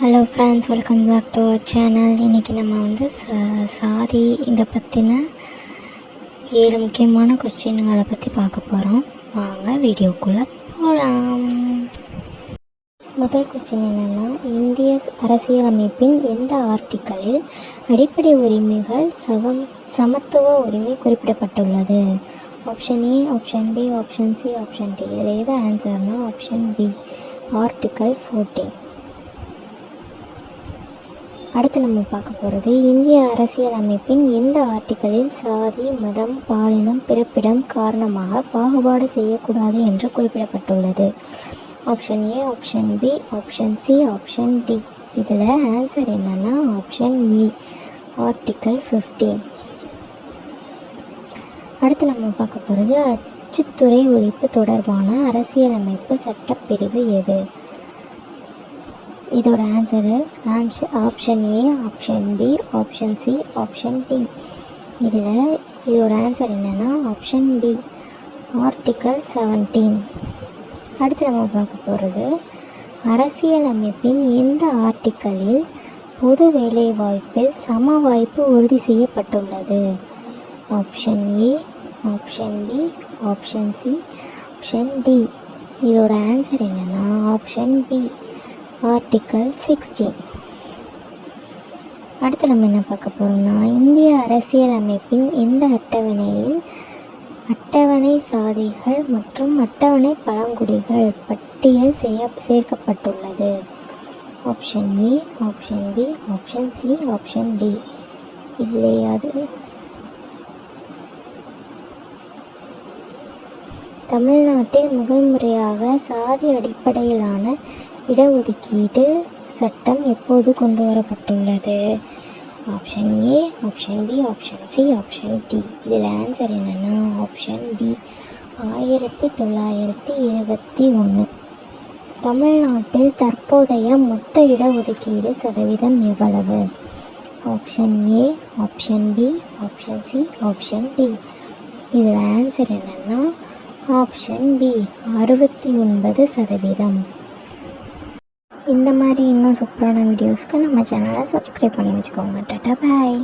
Hello friends, welcome back to our channel. இன்றைக்கி நம்ம வந்து சாதி இதை பற்றின 7 முக்கியமான கொஸ்டின்களை பற்றி பார்க்க போகிறோம். வாங்க வீடியோக்குள்ளே போகலாம். முதல் கொஸ்டின் என்னென்னா, இந்திய அரசியலமைப்பின் எந்த ஆர்டிக்கலில் அடிப்படை உரிமைகள் சமத்துவ உரிமை குறிப்பிடப்பட்டுள்ளது? Option A, option B, option C, option D. இதில் எது ஆன்சர்னா ஆப்ஷன் பி, ஆர்டிக்கல் 14. அடுத்து நம்ம பார்க்க போகிறது, இந்திய அரசியலமைப்பின் எந்த ஆர்டிக்கலில் சாதி, மதம், பாலினம், பிறப்பிடம் காரணமாக பாகுபாடு செய்யக்கூடாது என்று குறிப்பிடப்பட்டுள்ளது? Option A, option B, option C, option D. இதில் ஆன்சர் என்னென்னா ஆப்ஷன் இ, ஆர்டிக்கல் 15. அடுத்து நம்ம பார்க்க போகிறது, அச்சுத்துறை ஒழிப்பு தொடர்பான அரசியலமைப்பு சட்டப்பிரிவு எது? இதோட answer option A, option B, option C, option D. இதோட ஆன்சர் என்னென்னா ஆப்ஷன் பி, ஆர்டிக்கல் 17. அடுத்து நம்ம பார்க்க போகிறது, அரசியலமைப்பின் எந்த ஆர்டிக்கலில் பொது வேலைவாய்ப்பில் சம வாய்ப்பு உறுதி செய்யப்பட்டுள்ளது? Option A, option B, option C, option D. இதோட ஆன்சர் என்னென்னா ஆப்ஷன் பி, ஆர்டிக்கல் 16. அடுத்து நம்ம என்ன பார்க்க போகிறோம்னா, இந்திய அரசியலமைப்பின் எந்த அட்டவணையில் அட்டவணை சாதிகள் மற்றும் அட்டவணை பழங்குடிகள் பட்டியல் சேர்க்கப்பட்டுள்ளது? Option A, option B, option C, option D. இல்லையாது. தமிழ்நாட்டில் முதல் முறையாக சாதி அடிப்படையிலான இடஒதுக்கீடு சட்டம் எப்போது கொண்டு வரப்பட்டுள்ளது? Option A, option B, option C, option D. இதில் ஆன்சர் என்னென்னா ஆப்ஷன் பி, 1921. தமிழ்நாட்டில் தற்போதைய மொத்த இடஒதுக்கீடு சதவீதம் எவ்வளவு? Option A, option B, option C, option D. இதில் ஆன்சர் என்னென்னா ஆப்ஷன் பி, 69%. இந்த மாதிரி இன்னும் சூப்பரான வீடியோஸ்க்கு நம்ம சேனலை சப்ஸ்கிரைப் பண்ணி வச்சுக்கோங்க. டாடா, பாய்.